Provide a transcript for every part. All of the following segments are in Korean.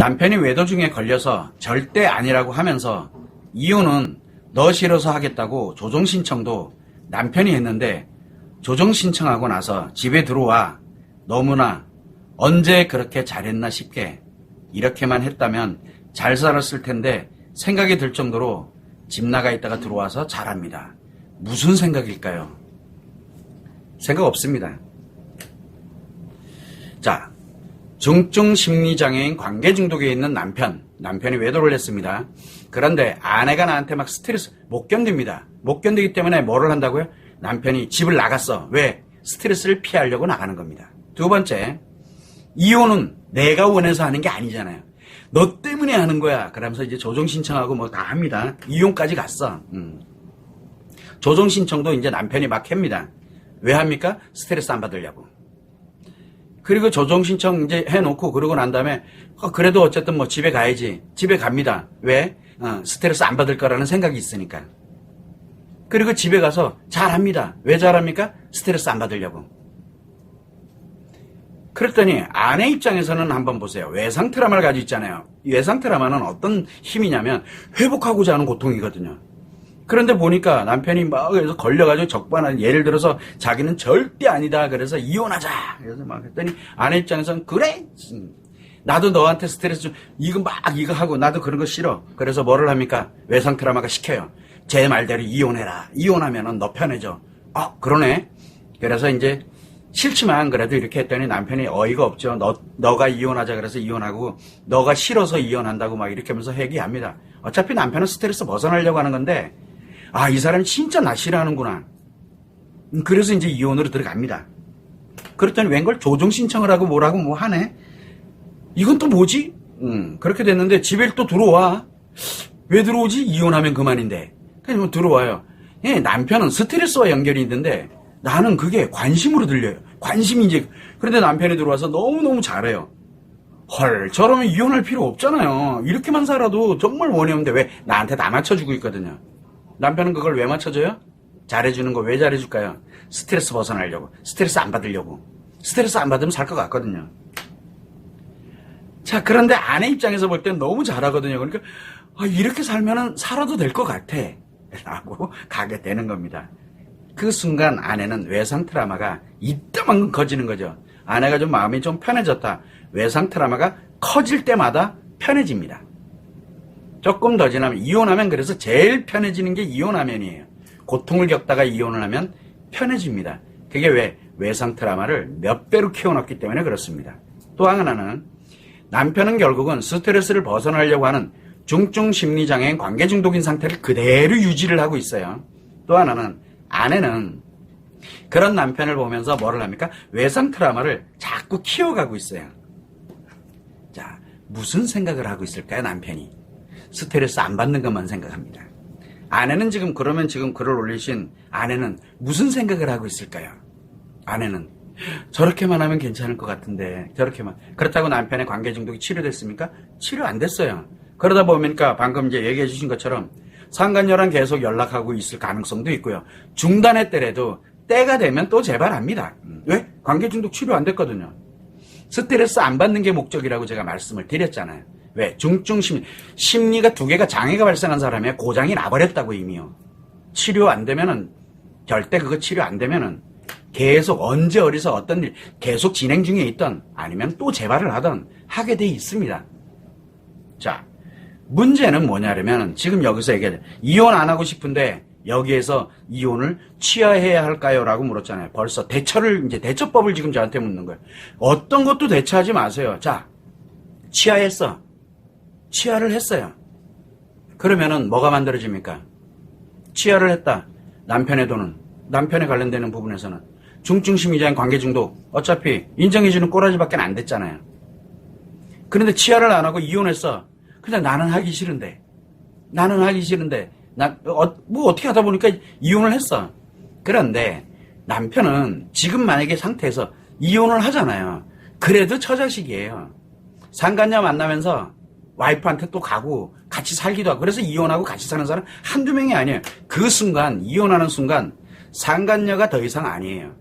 남편이 외도 중에 걸려서 절대 아니라고 하면서 이혼은 너 싫어서 하겠다고 조정 신청도 남편이 했는데 조정 신청하고 나서 집에 들어와 너무나 언제 그렇게 잘했나 싶게 이렇게만 했다면 잘 살았을 텐데 생각이 들 정도로 집 나가 있다가 들어와서 잘합니다. 무슨 생각일까요? 생각 없습니다. 자, 중증 심리장애인 관계 중독에 있는 남편이 외도를 했습니다. 그런데 아내가 나한테 막 스트레스 못 견딥니다. 못 견디기 때문에 뭐를 한다고요? 남편이 집을 나갔어. 왜? 스트레스를 피하려고 나가는 겁니다. 두 번째, 이혼은 내가 원해서 하는 게 아니잖아요. 너 때문에 하는 거야. 그러면서 이제 조정 신청하고 뭐 다 합니다. 이혼까지 갔어. 조정 신청도 이제 남편이 막 합니다. 왜 합니까? 스트레스 안 받으려고. 그리고 조정 신청 이제 해놓고 그러고 난 다음에 그래도 어쨌든 뭐 집에 가야지. 집에 갑니다. 왜? 스트레스 안 받을 거라는 생각이 있으니까. 그리고 집에 가서 잘합니다. 왜 잘합니까? 스트레스 안 받으려고. 그랬더니 아내 입장에서는 한번 보세요. 외상 트라우마를 가지고 있잖아요. 이 외상 트라우마는 어떤 힘이냐면 회복하고자 하는 고통이거든요. 그런데 보니까 남편이 막 그래서 걸려가지고 적반하는 예를 들어서 자기는 절대 아니다. 그래서 이혼하자. 그래서 막 했더니 아내 입장에서는 그래. 나도 너한테 스트레스 좀 이거 하고 나도 그런 거 싫어. 그래서 뭐를 합니까? 외상 트라우마가 시켜요. 제 말대로 이혼해라. 이혼하면은 너 편해져. 그러네. 그래서 이제 싫지만 그래도 이렇게 했더니 남편이 어이가 없죠. 너가 이혼하자 그래서 이혼하고 너가 싫어서 이혼한다고 막 이렇게 하면서 회귀합니다. 어차피 남편은 스트레스 벗어나려고 하는 건데 이 사람이 진짜 나 싫어하는구나. 그래서 이제 이혼으로 들어갑니다. 그랬더니 웬걸 조정 신청을 하고 뭐라고 뭐 하네. 이건 또 뭐지? 그렇게 됐는데 집에 또 들어와. 왜 들어오지? 이혼하면 그만인데. 그냥 뭐 들어와요. 남편은 스트레스와 연결이 있는데 나는 그게 관심으로 들려요. 관심이 이제. 그런데 남편이 들어와서 너무너무 잘해요. 헐, 저러면 이혼할 필요 없잖아요. 이렇게만 살아도 정말 원이 없는데 왜 나한테 다 맞춰주고 있거든요. 남편은 그걸 왜 맞춰줘요? 잘해주는 거 왜 잘해줄까요? 스트레스 벗어나려고. 스트레스 안 받으려고. 스트레스 안 받으면 살 것 같거든요. 자, 그런데 아내 입장에서 볼 때는 너무 잘하거든요. 그러니까 이렇게 살면은 살아도 될 것 같아. 라고 가게 되는 겁니다. 그 순간 아내는 외상 트라우마가 이따만큼 커지는 거죠. 아내가 좀 마음이 좀 편해졌다. 외상 트라우마가 커질 때마다 편해집니다. 조금 더 지나면 이혼하면 그래서 제일 편해지는 게 이혼하면이에요. 고통을 겪다가 이혼을 하면 편해집니다. 그게 왜? 외상 트라우마를 몇 배로 키워놨기 때문에 그렇습니다. 또 하나는 남편은 결국은 스트레스를 벗어나려고 하는 중증 심리장애인 관계 중독인 상태를 그대로 유지를 하고 있어요. 또 하나는 아내는 그런 남편을 보면서 뭐를 합니까? 외상 트라우마를 자꾸 키워가고 있어요. 자, 무슨 생각을 하고 있을까요, 남편이? 스트레스 안 받는 것만 생각합니다. 아내는 지금 그러면 지금 글을 올리신 아내는 무슨 생각을 하고 있을까요? 아내는 저렇게만 하면 괜찮을 것 같은데 저렇게만. 그렇다고 남편의 관계 중독이 치료됐습니까? 치료 안 됐어요. 그러다 보니까 방금 이제 얘기해 주신 것처럼 상간녀랑 계속 연락하고 있을 가능성도 있고요. 중단했더라도 때가 되면 또 재발합니다. 왜? 관계 중독 치료 안 됐거든요. 스트레스 안 받는 게 목적이라고 제가 말씀을 드렸잖아요. 왜? 중증 심리가 두 개가 장애가 발생한 사람이 고장이 나버렸다고 이미요. 치료 안 되면은 절대 그거 치료 안 되면은 계속 언제 어디서 어떤 일 계속 진행 중에 있던 아니면 또 재발을 하던 하게 돼 있습니다. 자, 문제는 뭐냐면 지금 여기서 얘기하죠. 이혼 안 하고 싶은데 여기에서 이혼을 취하해야 할까요? 라고 물었잖아요. 벌써 대처법을 지금 저한테 묻는 거예요. 어떤 것도 대처하지 마세요. 자, 취하했어. 취하를 했어요. 그러면은 뭐가 만들어집니까? 취하를 했다. 남편의 돈은, 남편에 관련되는 부분에서는 중증 심리장애인 관계 중독 어차피 인정해주는 꼬라지밖에 안 됐잖아요. 그런데 취하를 안 하고 이혼했어. 근데 나는 하기 싫은데 뭐 어떻게 하다 보니까 이혼을 했어. 그런데 남편은 지금 만약에 상태에서 이혼을 하잖아요. 그래도 처자식이에요. 상간녀 만나면서 와이프한테 또 가고 같이 살기도 하고 그래서 이혼하고 같이 사는 사람 한두 명이 아니에요. 그 순간 이혼하는 순간 상간녀가 더 이상 아니에요.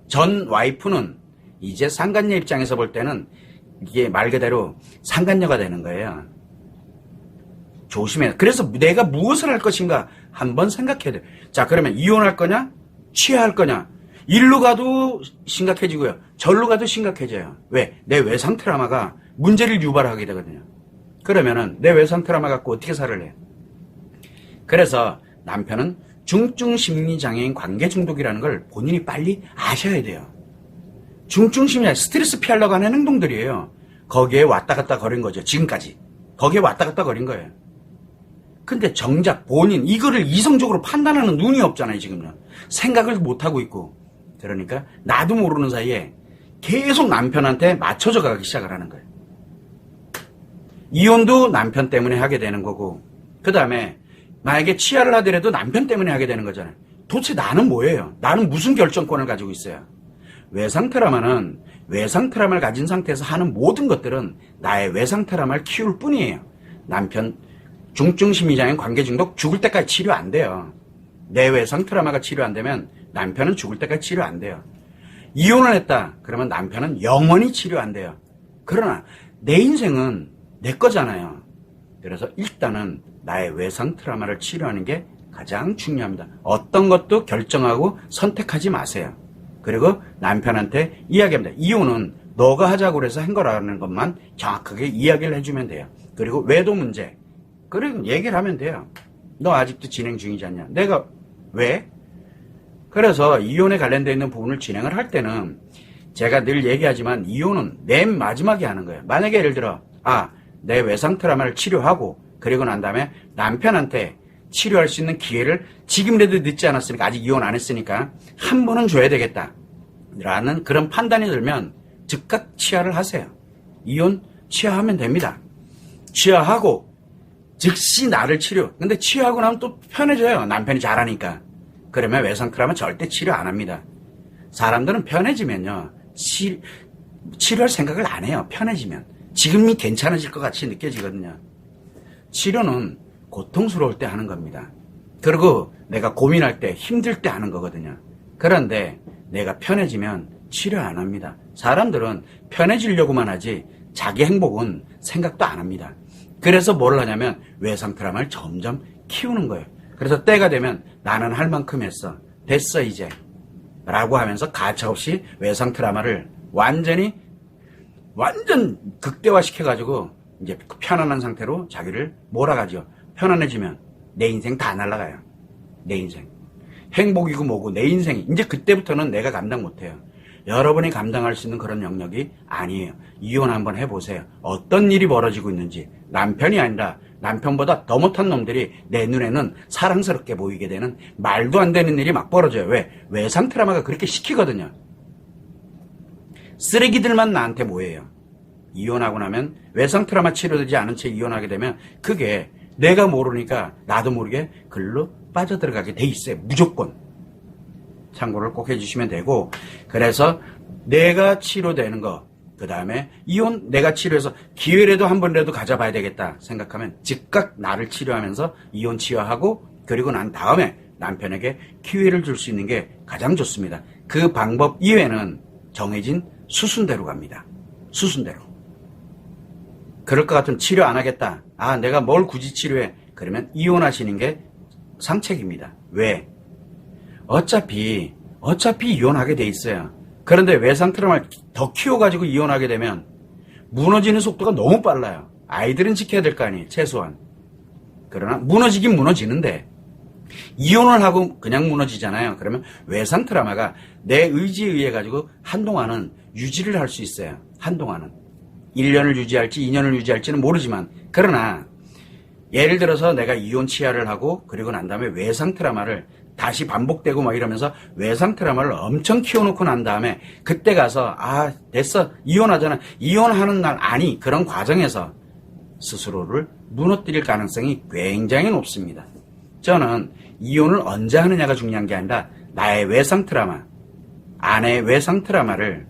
전 와이프는 이제 상간녀 입장에서 볼 때는 이게 말 그대로 상간녀가 되는 거예요. 조심해. 그래서 내가 무엇을 할 것인가 한번 생각해야 돼. 자, 그러면 이혼할 거냐? 취할 거냐? 일로 가도 심각해지고요. 절로 가도 심각해져요. 왜? 내 외상 트라우마가 문제를 유발하게 되거든요. 그러면은 내 외상 트라우마 갖고 어떻게 살을래요? 그래서 남편은 중증 심리장애인 관계 중독이라는 걸 본인이 빨리 아셔야 돼요. 중증 심리장애, 스트레스 피하려고 하는 행동들이에요. 거기에 왔다 갔다 거린 거죠. 지금까지. 거기에 왔다 갔다 거린 거예요. 근데 정작 본인 이거를 이성적으로 판단하는 눈이 없잖아요. 지금요. 생각을 못하고 있고. 그러니까 나도 모르는 사이에 계속 남편한테 맞춰져 가기 시작을 하는 거예요. 이혼도 남편 때문에 하게 되는 거고, 그 다음에 만약에 치아를 하더라도 남편 때문에 하게 되는 거잖아요. 도대체 나는 뭐예요? 나는 무슨 결정권을 가지고 있어요? 외상 트라우마는 외상 트라우마를 가진 상태에서 하는 모든 것들은 나의 외상 트라우마를 키울 뿐이에요. 남편 중증 심리장애인 관계 중독 죽을 때까지 치료 안 돼요. 내 외상 트라우마가 치료 안 되면 남편은 죽을 때까지 치료 안 돼요. 이혼을 했다 그러면 남편은 영원히 치료 안 돼요. 그러나 내 인생은 내 거잖아요. 그래서 일단은 나의 외상 트라우마를 치료하는 게 가장 중요합니다. 어떤 것도 결정하고 선택하지 마세요. 그리고 남편한테 이야기합니다. 이혼은 너가 하자고 해서 한 거라는 것만 정확하게 이야기를 해주면 돼요. 그리고 외도 문제, 그리고 얘기를 하면 돼요. 너 아직도 진행 중이지 않냐? 내가 왜? 그래서 이혼에 관련되어 있는 부분을 진행을 할 때는 제가 늘 얘기하지만 이혼은 맨 마지막에 하는 거예요. 만약에 예를 들어 내 외상 트라우마를 치료하고 그리고 난 다음에 남편한테 치료할 수 있는 기회를 지금이라도 늦지 않았으니까, 아직 이혼 안 했으니까 한 번은 줘야 되겠다 라는 그런 판단이 들면 즉각 취하를 하세요. 이혼 취하하면 됩니다. 취하하고 즉시 나를 치료. 근데 취하고 나면 또 편해져요. 남편이 잘하니까. 그러면 외상 트라우마 절대 치료 안 합니다. 사람들은 편해지면요 치료할 생각을 안 해요. 편해지면 지금이 괜찮아질 것 같이 느껴지거든요. 치료는 고통스러울 때 하는 겁니다. 그리고 내가 고민할 때, 힘들 때 하는 거거든요. 그런데 내가 편해지면 치료 안 합니다. 사람들은 편해지려고만 하지 자기 행복은 생각도 안 합니다. 그래서 뭘 하냐면 외상 트라우마를 점점 키우는 거예요. 그래서 때가 되면 나는 할 만큼 했어, 됐어 이제 라고 하면서 가차없이 외상 트라우마를 완전 극대화시켜가지고 이제 편안한 상태로 자기를 몰아가죠. 편안해지면 내 인생 다 날아가요. 내 인생. 행복이고 뭐고 내 인생이. 이제 그때부터는 내가 감당 못해요. 여러분이 감당할 수 있는 그런 영역이 아니에요. 이혼 한번 해보세요. 어떤 일이 벌어지고 있는지. 남편이 아니라 남편보다 더 못한 놈들이 내 눈에는 사랑스럽게 보이게 되는 말도 안 되는 일이 막 벌어져요. 왜? 외상 트라우마가 그렇게 시키거든요. 쓰레기들만 나한테 뭐예요? 이혼하고 나면 외상 트라우마 치료되지 않은 채 이혼하게 되면 그게 내가 모르니까 나도 모르게 글로 빠져들어가게 돼 있어요. 무조건. 참고를 꼭 해주시면 되고, 그래서 내가 치료되는 거, 그 다음에 이혼 내가 치료해서 기회라도 한 번이라도 가져봐야 되겠다 생각하면 즉각 나를 치료하면서 이혼 치유하고, 그리고 난 다음에 남편에게 기회를 줄 수 있는 게 가장 좋습니다. 그 방법 이외에는 정해진 수순대로 갑니다. 수순대로. 그럴 것 같으면 치료 안 하겠다. 내가 뭘 굳이 치료해. 그러면 이혼하시는 게 상책입니다. 왜? 어차피 이혼하게 돼 있어요. 그런데 외상 트라우마를 더 키워가지고 이혼하게 되면 무너지는 속도가 너무 빨라요. 아이들은 지켜야 될 거 아니에요. 최소한. 그러나 무너지긴 무너지는데 이혼을 하고 그냥 무너지잖아요. 그러면 외상 트라우마가 내 의지에 의해 가지고 한동안은 유지를 할 수 있어요. 한동안은. 1년을 유지할지 2년을 유지할지는 모르지만, 그러나 예를 들어서 내가 이혼 치하를 하고 그리고 난 다음에 외상 트라우마를 다시 반복되고 막 이러면서 외상 트라우마를 엄청 키워놓고 난 다음에 그때 가서 됐어 이혼하잖아, 이혼하는 날 아니, 그런 과정에서 스스로를 무너뜨릴 가능성이 굉장히 높습니다. 저는 이혼을 언제 하느냐가 중요한 게 아니라 나의 외상 트라우마, 아내의 외상 트라우마를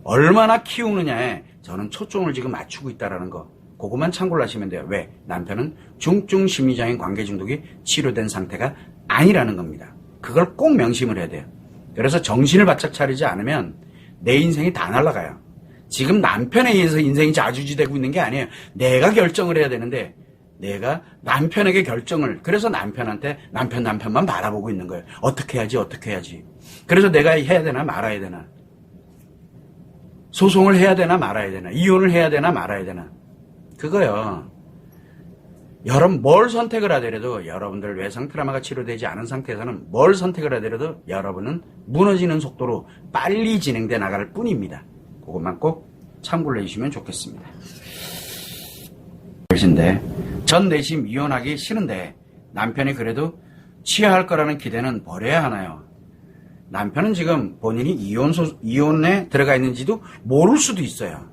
얼마나 키우느냐에 저는 초점을 지금 맞추고 있다는 거, 그것만 참고를 하시면 돼요. 왜? 남편은 중증 심리장애인 관계 중독이 치료된 상태가 아니라는 겁니다. 그걸 꼭 명심을 해야 돼요. 그래서 정신을 바짝 차리지 않으면 내 인생이 다 날아가요. 지금 남편에 의해서 인생이 좌지우지되고 있는 게 아니에요. 내가 결정을 해야 되는데 내가 남편에게 결정을, 그래서 남편한테 남편만 바라보고 있는 거예요. 어떻게 해야지. 그래서 내가 해야 되나 말아야 되나, 소송을 해야 되나 말아야 되나, 이혼을 해야 되나 말아야 되나, 그거요. 여러분 뭘 선택을 하더라도, 여러분들 외상 트라우마가 치료되지 않은 상태에서는 뭘 선택을 하더라도 여러분은 무너지는 속도로 빨리 진행돼 나갈 뿐입니다. 그것만 꼭 참고를 해주시면 좋겠습니다. 전 내심 이혼하기 싫은데 남편이 그래도 취하할 거라는 기대는 버려야 하나요? 남편은 지금 본인이 이혼에 들어가 있는지도 모를 수도 있어요.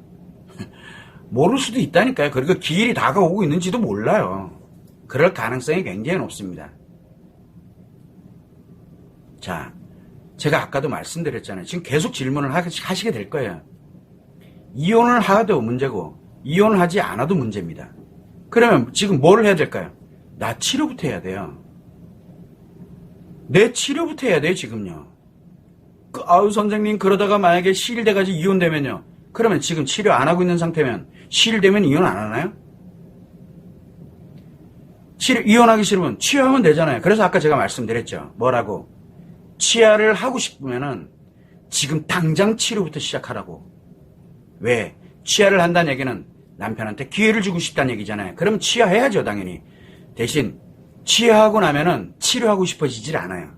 모를 수도 있다니까요. 그리고 기일이 다가오고 있는지도 몰라요. 그럴 가능성이 굉장히 높습니다. 자, 제가 아까도 말씀드렸잖아요. 지금 계속 질문을 하시게 될 거예요. 이혼을 하도 문제고 이혼을 하지 않아도 문제입니다. 그러면 지금 뭘 해야 될까요? 나 치료부터 해야 돼요. 내 치료부터 해야 돼요, 지금요. 선생님, 그러다가 만약에 시일돼가지고 이혼되면요. 그러면 지금 치료 안 하고 있는 상태면 시일되면 이혼 안 하나요? 이혼하기 싫으면 치료하면 되잖아요. 그래서 아까 제가 말씀드렸죠. 뭐라고? 치아를 하고 싶으면은 지금 당장 치료부터 시작하라고. 왜? 치아를 한다는 얘기는 남편한테 기회를 주고 싶다는 얘기잖아요. 그러면 치아해야죠, 당연히. 대신 치아하고 나면은 치료하고 싶어지질 않아요.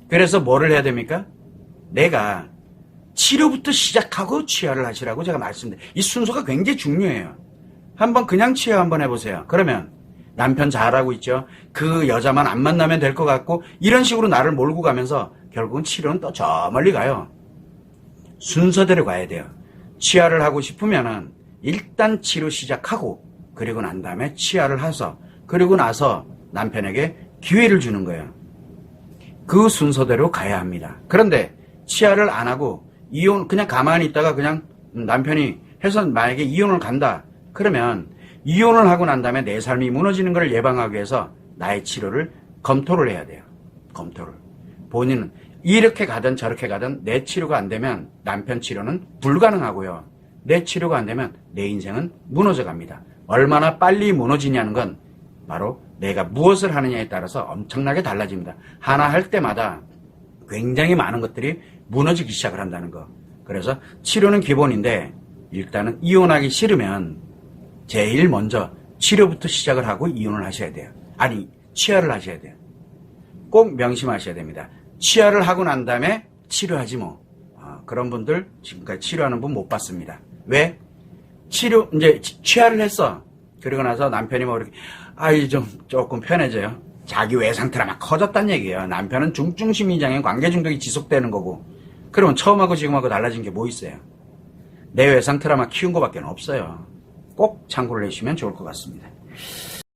그래서 뭐를 해야 됩니까? 내가 치료부터 시작하고 치아를 하시라고 제가 말씀드려요. 이 순서가 굉장히 중요해요. 한번 그냥 치아 한번 해보세요. 그러면 남편 잘하고 있죠. 그 여자만 안 만나면 될 것 같고, 이런 식으로 나를 몰고 가면서 결국은 치료는 또 저 멀리 가요. 순서대로 가야 돼요. 치아를 하고 싶으면은 일단 치료 시작하고, 그리고 난 다음에 치아를 해서, 그리고 나서 남편에게 기회를 주는 거예요. 그 순서대로 가야 합니다. 그런데 치아를 안 하고 그냥 가만히 있다가 그냥 남편이 해서 만약에 이혼을 간다. 그러면 이혼을 하고 난 다음에 내 삶이 무너지는 걸 예방하기 위해서 나의 치료를 검토를 해야 돼요. 검토를. 본인은 이렇게 가든 저렇게 가든 내 치료가 안 되면 남편 치료는 불가능하고요. 내 치료가 안 되면 내 인생은 무너져 갑니다. 얼마나 빨리 무너지냐는 건 바로 내가 무엇을 하느냐에 따라서 엄청나게 달라집니다. 하나 할 때마다 굉장히 많은 것들이 무너지기 시작을 한다는 거. 그래서 치료는 기본인데 일단은 이혼하기 싫으면 제일 먼저 치료부터 시작을 하고 이혼을 하셔야 돼요. 아니, 치아를 하셔야 돼요. 꼭 명심하셔야 됩니다. 치아를 하고 난 다음에 치료하지 뭐. 그런 분들 지금까지 치료하는 분 못 봤습니다. 왜? 이제 치아를 했어. 그리고 나서 남편이 뭐 이렇게 조금 편해져요. 자기 외상 트라우마 커졌단 얘기예요. 남편은 중증 심리장애 관계 중독이 지속되는 거고. 그러면 처음하고 지금하고 달라진 게 뭐 있어요? 내 외상 트라우마 키운 거밖에 없어요. 꼭 참고를 해주시면 좋을 것 같습니다.